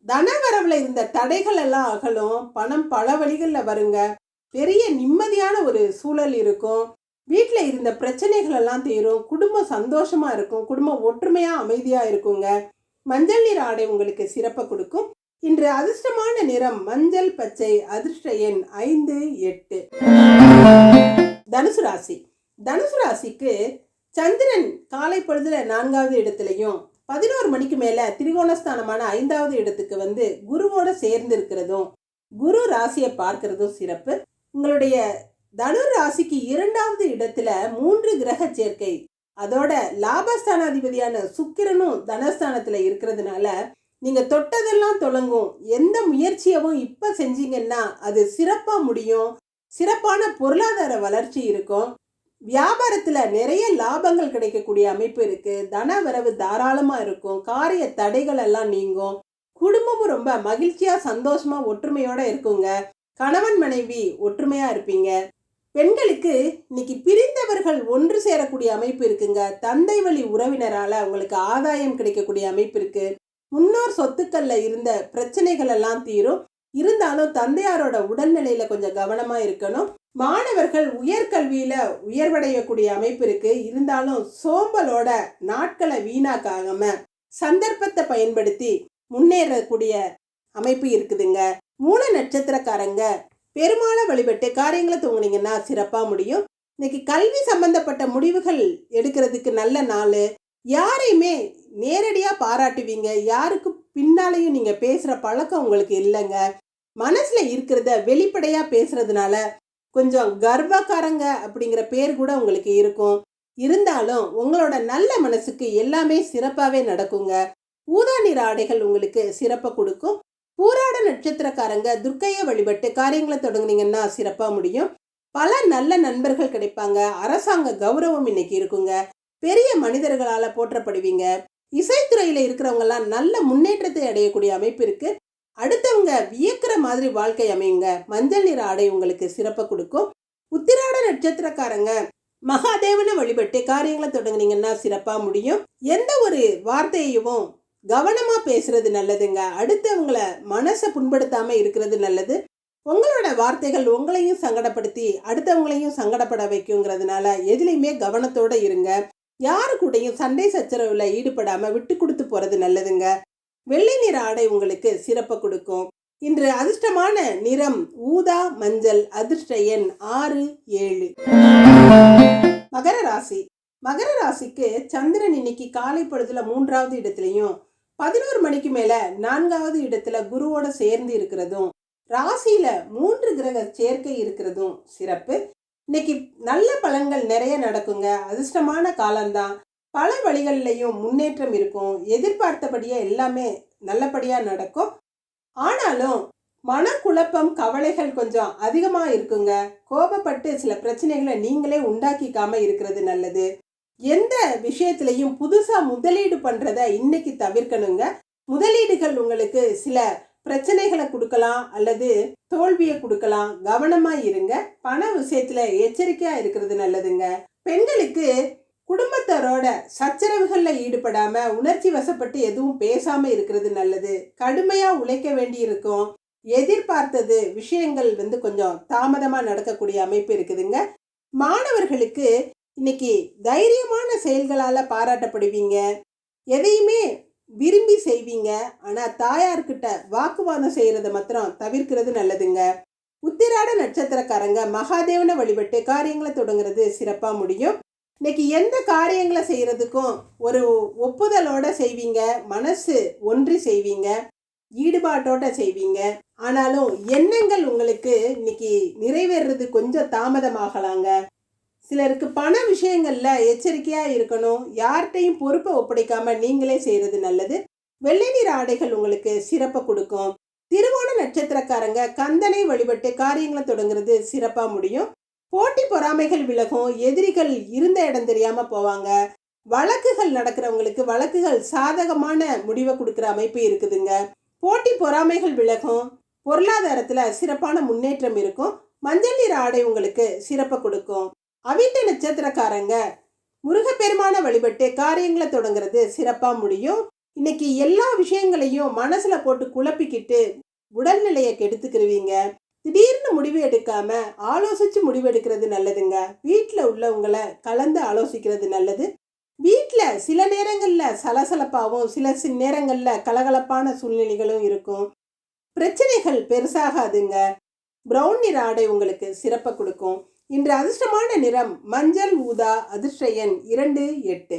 தனவரவில் இருந்த தடைகள் எல்லாம் அகலும். பணம் பல வழிகளில் வருங்க. பெரிய நிம்மதியான ஒரு சூழல் இருக்கும். வீட்டில் இருந்த பிரச்சனைகள் எல்லாம் தீரும். குடும்பம் சந்தோஷமாக இருக்கும். குடும்பம் ஒற்றுமையாக அமைதியாக இருக்குங்க. மஞ்சள் நிற ஆடை உங்களுக்கு சிறப்பை கொடுக்கும். இன்று அதிர்ஷ்டமான நிறம் மஞ்சள் பச்சை. அதிர்ஷ்ட எண் 5, 8. தனுசு ராசி. தனுசு ராசிக்கு சந்திரன் காலை பொழுதுல 4வது இடத்துலையும் 11 மணிக்கு மேல திரிகோணஸ்தானமான 5வது இடத்துக்கு வந்து குருவோட சேர்ந்து இருக்கிறதும் குரு ராசியை பார்க்கிறதும் சிறப்பு. உங்களுடைய தனு ராசிக்கு 2வது இடத்துல 3 கிரக சேர்க்கை, அதோட லாபஸ்தானாதிபதியான சுக்கிரனும் தனஸ்தானத்துல இருக்கிறதுனால நீங்க தொட்டதெல்லாம் தொடங்கும். எந்த முயற்சியவும் இப்ப செஞ்சீங்கன்னா அது சிறப்பா முடியும். சிறப்பான பொருளாதார வளர்ச்சி இருக்கும். வியாபாரத்துல நிறைய லாபங்கள் கிடைக்கக்கூடிய அமைப்பு இருக்கு. தன வரவு தாராளமா இருக்கும். காரிய தடைகள் எல்லாம் நீங்கும். குடும்பமும் ரொம்ப மகிழ்ச்சியா சந்தோஷமா ஒற்றுமையோட இருக்குங்க. கணவன் மனைவி ஒற்றுமையா இருப்பீங்க. பெண்களுக்கு இன்னைக்கு பிரிந்தவர்கள் ஒன்று சேரக்கூடிய அமைப்பு இருக்குங்க. தந்தை வழி உறவினரால உங்களுக்கு ஆதாயம் கிடைக்கக்கூடிய அமைப்பு இருக்கு. முன்னோர் சொத்துக்கள்ல இருந்த பிரச்சனைகள் எல்லாம் தீரும். இருந்தாலும் தந்தையாரோட உடல்நிலையில கொஞ்சம் கவனமா இருக்கணும். மாணவர்கள் உயர்கல்வியில உயர்வடையக்கூடிய அமைப்பு இருக்கு. இருந்தாலும் சோம்பலோட நாட்களை வீணாக்காம சந்தர்ப்பத்தை பயன்படுத்தி முன்னேறக்கூடிய அமைப்பு இருக்குதுங்க. மூல நட்சத்திரக்காரங்க பெருமாளை வழிபட்டு காரியங்களை துவங்குனீங்கன்னா சிறப்பா முடியும். இன்னைக்கு கல்வி சம்பந்தப்பட்ட முடிவுகள் எடுக்கிறதுக்கு நல்ல நாள். யாரையுமே நேரடியா பாராட்டுவீங்க. யாருக்கு பின்னாலையும் நீங்க பேசுற பழக்கம் உங்களுக்கு இல்லைங்க. மனசுல இருக்கிறத வெளிப்படையா பேசுறதுனால கொஞ்சம் கர்வக்காரங்க அப்படிங்கிற பேர் கூட உங்களுக்கு இருக்கும். இருந்தாலும் உங்களோட நல்ல மனசுக்கு எல்லாமே சிறப்பாவே நடக்குங்க. ஊதா நிற ஆடைகள் உங்களுக்கு சிறப்பை கொடுக்கும். பூராட நட்சத்திரக்காரங்க துர்க்கையை வழிபட்டு காரியங்களை தொடங்குனீங்கன்னா சிறப்பா முடியும். பல நல்ல நண்பர்கள் கிடைப்பாங்க. அரசாங்க கௌரவம் இன்னைக்கு இருக்குங்க. பெரிய மனிதர்களால போற்றப்படுவீங்க. இசைத்துறையில இருக்கிறவங்க எல்லாம் நல்ல முன்னேற்றத்தை அடையக்கூடிய அமைப்பு இருக்கு. அடுத்தவங்க வியக்கிற மாதிரி வாழ்க்கை அமையுங்க. மஞ்சள் நிற ஆடை உங்களுக்கு சிறப்பை கொடுக்கும். உத்திராட நட்சத்திரக்காரங்க மகாதேவனை வழிபட்டு காரியங்களை தொடங்குனீங்கன்னா சிறப்பா முடியும். எந்த ஒரு வார்த்தையையும் கவனமா பேசுறது நல்லதுங்க. அடுத்தவங்களை மனசை புண்படுத்தாம இருக்கிறது நல்லது. உங்களோட வார்த்தைகள் உங்களையும் சங்கடப்படுத்தி அடுத்தவங்களையும் சங்கடப்பட வைக்குங்கிறதுனால எதுலையுமே கவனத்தோட இருங்க. யாரு கூடயும் சண்டை சச்சரவுல ஈடுபடாம விட்டு கொடுத்து போறது நல்லதுங்க. வெள்ளை நிற ஆடை உங்களுக்கு சிறப்பை கொடுக்கும். இன்று அதிர்ஷ்டமான நிறம் ஊதா மஞ்சள். அதிர்ஷ்ட எண் 6, 7. மகர ராசி. மகர ராசிக்கு சந்திரன் இன்னைக்கு காலை பொழுதுல 3வது இடத்துலையும் 11 மணிக்கு மேல 4வது இடத்துல குருவோட சேர்ந்து இருக்கிறதும் ராசியில 3 கிரக சேர்க்கை இருக்கிறதும் சிறப்பு. இன்னைக்கு நல்ல பலன்கள் நிறைய நடக்குங்க. அதிர்ஷ்டமான காலம்தான். பல வழிகள்லையும் முன்னேற்றம் இருக்கும். எதிர்பார்த்தபடியே எல்லாமே நல்லபடியா நடக்கும். ஆனாலும் மனக்குழப்பம் கவலைகள் கொஞ்சம் அதிகமா இருக்குங்க. கோபப்பட்டு சில பிரச்சனைகளை நீங்களே உண்டாக்கிக்காம இருக்கிறது நல்லது. எந்த விஷயத்திலையும் புதுசா முதலீடு பண்றத இன்னைக்கு தவிர்க்கணுங்க. முதலீடுகள் உங்களுக்கு சில பிரச்சனைகளை கொடுக்கலாம் அல்லது தோல்வியை கொடுக்கலாம். கவனமா இருங்க. பண விஷயத்துல எச்சரிக்கையா இருக்கிறது நல்லதுங்க. பெண்களுக்கு குடும்பத்தாரோட சச்சரவுகள்ல ஈடுபடாம உணர்ச்சி வசப்பட்டு எதுவும் பேசாம இருக்கிறது நல்லது. கடுமையா உழைக்க வேண்டி இருக்கும். எதிர்பார்த்தது விஷயங்கள் கொஞ்சம் தாமதமா நடக்கக்கூடிய அமைப்பு இருக்குதுங்க. மாணவர்களுக்கு இன்னைக்கு தைரியமான செயல்களால பாராட்டப்படுவீங்க. எதையுமே விரும்பி செய்வீங்க. ஆனா தாயார்கிட்ட வாக்குவாதம் செய்யறத மாத்திரம் தவிர்க்கிறது நல்லதுங்க. உத்திராட நட்சத்திரக்காரங்க மகாதேவனை வழிபட்டு காரியங்களை தொடங்குறது சிறப்பா முடியும். இன்னைக்கு எந்த காரியங்களை செய்யறதுக்கும் ஒரு ஒப்புதலோட செய்வீங்க. மனசு ஒன்றி செய்வீங்க. ஈடுபாட்டோட செய்வீங்க. ஆனாலும் எண்ணங்கள் உங்களுக்கு இன்னைக்கு நிறைவேறது கொஞ்சம் தாமதமாகலாங்க. சிலருக்கு பண விஷயங்கள்ல எச்சரிக்கையா இருக்கணும். யார்கிட்டையும் பொறுப்பை ஒப்படைக்காம நீங்களே செய்யறது நல்லது. வெள்ளை நிற ஆடைகள் உங்களுக்கு சிறப்பை கொடுக்கும். திருவோண நட்சத்திரக்காரங்க கந்தனை வழிபட்டு காரியங்களை தொடங்குறது சிறப்பா முடியும். போட்டி பொறாமைகள் விலகும். எதிரிகள் இருந்த இடம் தெரியாம போவாங்க. வழக்குகள் நடக்கிறவங்களுக்கு வழக்குகள் சாதகமான முடிவை கொடுக்கிற அமைப்பு இருக்குதுங்க. போட்டி பொறாமைகள் விலகும். பொருளாதாரத்துல சிறப்பான முன்னேற்றம் இருக்கும். மஞ்சள் நிற ஆடை உங்களுக்கு சிறப்பை கொடுக்கும். அவிட்ட நட்சத்திரக்காரங்க முருகப்பெருமான வழிபட்டு காரியங்களை தொடங்குறது சிறப்பா முடியும். இன்னைக்கு எல்லா விஷயங்களையும் மனசுல போட்டு குழப்பிக்கிட்டு உடல்நிலையை கெடுத்துக்கிருவீங்க. திடீர்னு முடிவு எடுக்காம ஆலோசிச்சு முடிவு எடுக்கிறது நல்லதுங்க. வீட்டில் உள்ளவங்களை கலந்து ஆலோசிக்கிறது நல்லது. வீட்டில் சில நேரங்கள்ல சலசலப்பாகவும் சில நேரங்கள்ல கலகலப்பான சூழ்நிலைகளும் இருக்கும். பிரச்சனைகள் பெருசாகாதுங்க. பிரவுன் நிற ஆடை உங்களுக்கு சிறப்பை கொடுக்கும். இன்று அதிர்ஷ்டமான நிறம் மஞ்சள் ஊதா. அதிர்ஷ்ட எண் 2, 8.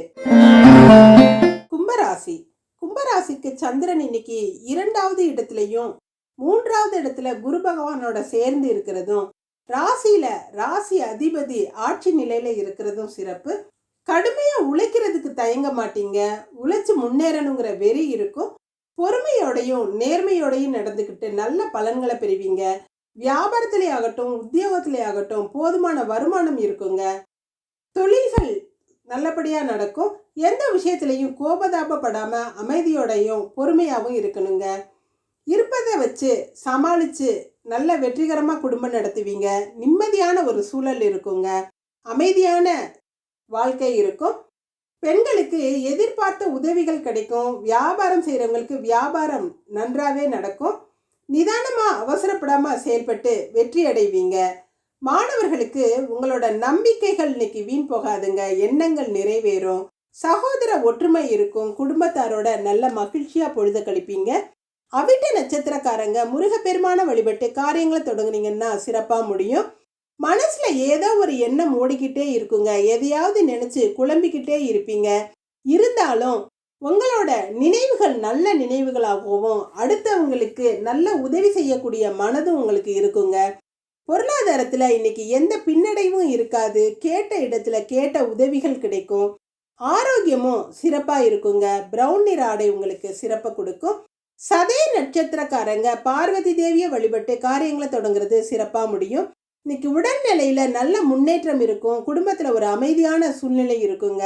கும்பராசி. கும்பராசிக்கு சந்திரன் இன்னைக்கு 2வது இடத்துலையும் 3வது இடத்துல குரு பகவானோட சேர்ந்து இருக்கிறதும், ராசியில ராசி அதிபதி ஆட்சி நிலையில இருக்கிறதும் சிறப்பு. கடுமையா உழைக்கிறதுக்கு தயங்க மாட்டீங்க. உழைச்சு முன்னேறணுங்கிற வெறி இருக்கும். பொறுமையோடையும் நேர்மையோடையும் நடந்துக்கிட்டு நல்ல பலன்களை பெறுவீங்க. வியாபாரத்திலே ஆகட்டும் உத்தியோகத்திலே ஆகட்டும் போதுமான வருமானம் இருக்குங்க. தொழில்கள் நல்லபடியா நடக்கும். எந்த விஷயத்திலையும் கோபதாபப்படாம அமைதியோடையும் பொறுமையாகவும் இருக்கணுங்க. இருப்பதை வச்சு சமாளிச்சு நல்ல வெற்றிகரமா குடும்பம் நடத்துவீங்க. நிம்மதியான ஒரு சூழல் இருக்குங்க. அமைதியான வாழ்க்கை இருக்கும். பெண்களுக்கு எதிர்பார்த்த உதவிகள் கிடைக்கும். வியாபாரம் செய்கிறவங்களுக்கு வியாபாரம் நன்றாவே நடக்கும். நிதானமா அவசரப்படாம செயல்பட்டு வெற்றி அடைவீங்க. மாணவர்களுக்கு உங்களோட நம்பிக்கைகள் இன்னைக்கு வீண் போகாதுங்க. எண்ணங்கள் நிறைவேறும். சகோதர ஒற்றுமை இருக்கும். குடும்பத்தாரோட நல்ல மகிழ்ச்சியா பொழுத கழிப்பீங்க. அவிட்ட நட்சத்திரக்காரங்க முருகப்பெருமான வழிபட்டு காரியங்களை தொடங்குனீங்கன்னா சிறப்பா முடியும். மனசுல ஏதோ ஒரு எண்ணம் ஓடிக்கிட்டே இருக்குங்க. எதையாவது நினைச்சு குழம்பிக்கிட்டே இருப்பீங்க. இருந்தாலும் உங்களோட நினைவுகள் நல்ல நினைவுகளாகவும் அடுத்தவங்களுக்கு நல்ல உதவி செய்யக்கூடிய மனதும் உங்களுக்கு இருக்குங்க. பொருளாதாரத்துல இன்னைக்கு எந்த பின்னடைவும் இருக்காது. கேட்ட இடத்துல கேட்ட உதவிகள் கிடைக்கும். ஆரோக்கியமும் சிறப்பா இருக்குங்க. பிரவுன் நிற ஆடை உங்களுக்கு சிறப்பை கொடுக்கும். சதய நட்சத்திரக்காரங்க பார்வதி தேவியை வழிபட்டு காரியங்களை தொடங்குறது சிறப்பா முடியும். இன்னைக்கு உடல்நிலையில நல்ல முன்னேற்றம் இருக்கும். குடும்பத்துல ஒரு அமைதியான சூழ்நிலை இருக்குங்க.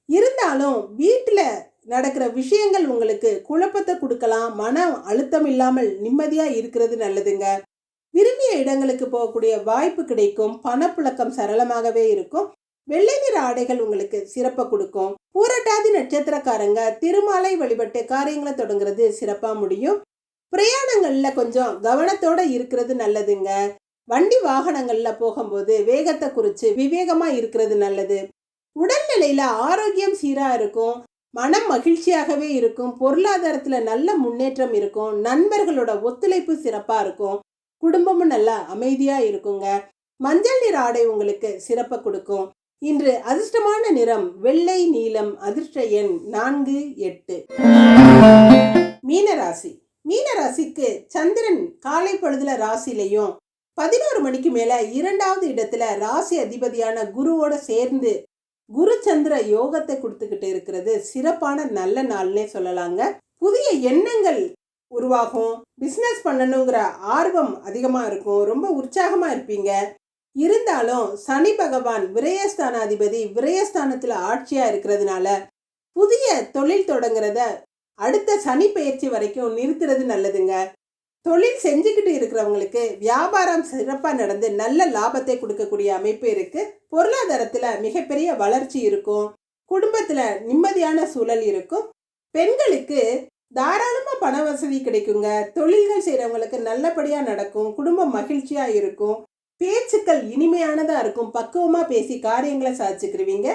இருந்தாலும் வீட்டுல நடக்கிற விஷயங்கள் உங்களுக்கு குழப்பத்தை கொடுக்கலாம். மன அழுத்தம் இல்லாமல் நிம்மதியா இருக்கிறது நல்லதுங்க. விரும்பிய இடங்களுக்கு போகக்கூடிய வாய்ப்பு கிடைக்கும். பணப்புழக்கம் சரளமாகவே இருக்கும். வெள்ளை நிற ஆடைகள் உங்களுக்கு சிறப்பை கொடுக்கும். பூரட்டாதி நட்சத்திரக்காரங்க திருமாலை வழிபட்டு காரியங்களை தொடங்குறது சிறப்பா முடியும். பிரயாணங்கள்ல கொஞ்சம் கவனத்தோட இருக்கிறது நல்லதுங்க. வண்டி வாகனங்கள்ல போகும்போது வேகத்தை குறிச்சு விவேகமா இருக்கிறது நல்லது. உடல்நிலையில ஆரோக்கியம் சீரா இருக்கும். மனம் மகிழ்ச்சியாகவே இருக்கும். பொருளாதாரத்துல நல்ல முன்னேற்றம் இருக்கும். நண்பர்களோட ஒத்துழைப்பு சிறப்பா இருக்கும். குடும்பமும் நல்லா அமைதியா இருக்குங்க. மஞ்சள் நிற ஆடை உங்களுக்கு சிறப்பை கொடுக்கும். இன்று அதிர்ஷ்டமான நிறம் வெள்ளை நீலம். அதிர்ஷ்ட எண் 4, 8. மீனராசி. மீனராசிக்கு சந்திரன் காலை பொழுதுல ராசிலையும் 11 மணிக்கு மேல 2வது இடத்துல ராசி அதிபதியான குருவோட சேர்ந்து குரு சந்திர யோகத்தை கொடுத்துக்கிட்டு இருக்கிறது சிறப்பான நல்ல நாள்னே சொல்லலாங்க. புதிய எண்ணங்கள் உருவாகும். பிசினஸ் பண்ணணுங்கிற ஆர்வம் அதிகமா இருக்கும். ரொம்ப உற்சாகமா இருப்பீங்க. இருந்தாலும் சனி பகவான் விரயஸ்தானாதிபதி விரயஸ்தானத்துல ஆட்சியா இருக்கிறதுனால புதிய தொழில் தொடங்குறத அடுத்த சனி பயிற்சி வரைக்கும் நிறுத்துறது நல்லதுங்க. தொழில் செஞ்சுக்கிட்டு இருக்கிறவங்களுக்கு வியாபாரம் சிறப்பாக நடந்து நல்ல லாபத்தை கொடுக்கக்கூடிய அமைப்பு இருக்கு. பொருளாதாரத்தில் மிகப்பெரிய வளர்ச்சி இருக்கும். குடும்பத்தில் நிம்மதியான சூழல் இருக்கும். பெண்களுக்கு தாராளமாக பண வசதி கிடைக்குங்க. தொழில்கள் செய்கிறவங்களுக்கு நல்லபடியாக நடக்கும். குடும்பம் மகிழ்ச்சியாக இருக்கும். பேச்சுக்கள் இனிமையானதாக இருக்கும். பக்குவமாக பேசி காரியங்களை சாதிச்சுக்கிருவீங்க.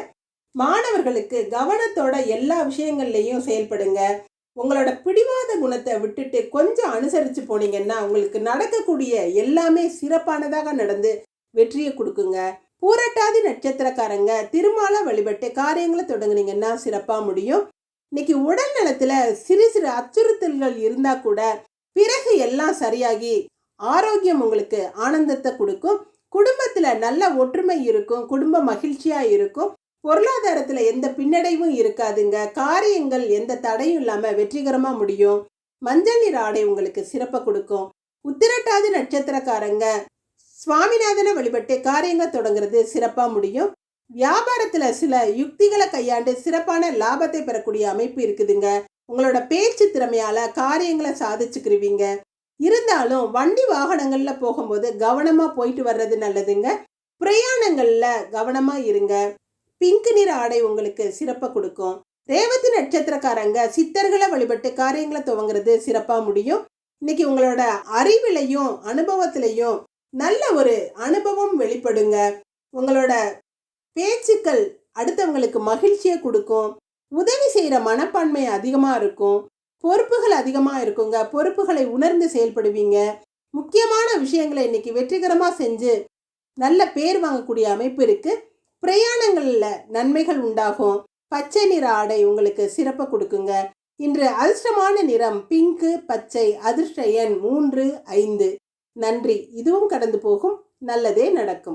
மாணவர்களுக்கு கவனத்தோட எல்லா விஷயங்கள்லையும் செயல்படுங்க. உங்களோட பிடிவாத குணத்தை விட்டுட்டு கொஞ்சம் அனுசரித்து போனீங்கன்னா உங்களுக்கு நடக்கக்கூடிய எல்லாமே சிறப்பானதாக நடந்து வெற்றியை கொடுக்குங்க. பூரட்டாதி நட்சத்திரக்காரங்க திருமாலை வழிபட்டு காரியங்களை தொடங்குனீங்கன்னா சிறப்பாக முடியும். இன்னைக்கு உடல் நலத்துல சிறு சிறு அச்சுறுத்தல்கள் இருந்தா கூட பிறகு எல்லாம் சரியாகி ஆரோக்கியம் உங்களுக்கு ஆனந்தத்தை கொடுக்கும். குடும்பத்துல நல்ல ஒற்றுமை இருக்கும். குடும்ப மகிழ்ச்சியா இருக்கும். பொருளாதாரத்துல எந்த பின்னடைவும் இருக்காதுங்க. காரியங்கள் எந்த தடையும் இல்லாம வெற்றிகரமா முடியும். மஞ்சள் நிற ஆடை உங்களுக்கு சிறப்பை கொடுக்கும். உத்திரட்டாதி நட்சத்திரக்காரங்க சுவாமிநாதனை வழிபட்டு காரியங்கள் தொடங்குறது சிறப்பா முடியும். வியாபாரத்துல சில யுக்திகளை கையாண்டு சிறப்பான லாபத்தை பெறக்கூடிய அமைப்பு இருக்குதுங்க. உங்களோட பேச்சு திறமையால காரியங்களை சாதிச்சுக்கிருவீங்க. இருந்தாலும் வண்டி வாகனங்கள்ல போகும்போது கவனமா போயிட்டு வர்றது நல்லதுங்க. பிரயாணங்கள்ல கவனமா இருங்க. பிங்க் நிற ஆடை உங்களுக்கு சிறப்பை கொடுக்கும். ரேவதி நட்சத்திரக்காரங்க சித்தர்களை வழிபட்டு காரியங்களை துவங்குறது சிறப்பா முடியும். இன்னைக்கு உங்களோட அறிவிலையும் அனுபவத்திலையும் நல்ல ஒரு அனுபவம் வெளிப்படுங்க. உங்களோட பேச்சுக்கள் அடுத்தவங்களுக்கு மகிழ்ச்சியை கொடுக்கும். உதவி செய்யற மனப்பான்மை அதிகமா இருக்கும். பொறுப்புகள் அதிகமா இருக்குங்க. பொறுப்புகளை உணர்ந்து செயல்படுவீங்க. முக்கியமான விஷயங்களை இன்னைக்கு வெற்றிகரமா செஞ்சு நல்ல பேர் வாங்கக்கூடிய அமைப்பு இருக்கு. பிரயாணங்கள்ல நன்மைகள் உண்டாகும். பச்சை நிற ஆடை உங்களுக்கு சிறப்பை கொடுக்குங்க. இன்று அதிர்ஷ்டமான நிறம் பிங்க், பச்சை. அதிர்ஷ்ட எண் 3, 5. நன்றி. இதுவும் கடந்து போகும். நல்லதே நடக்கும்.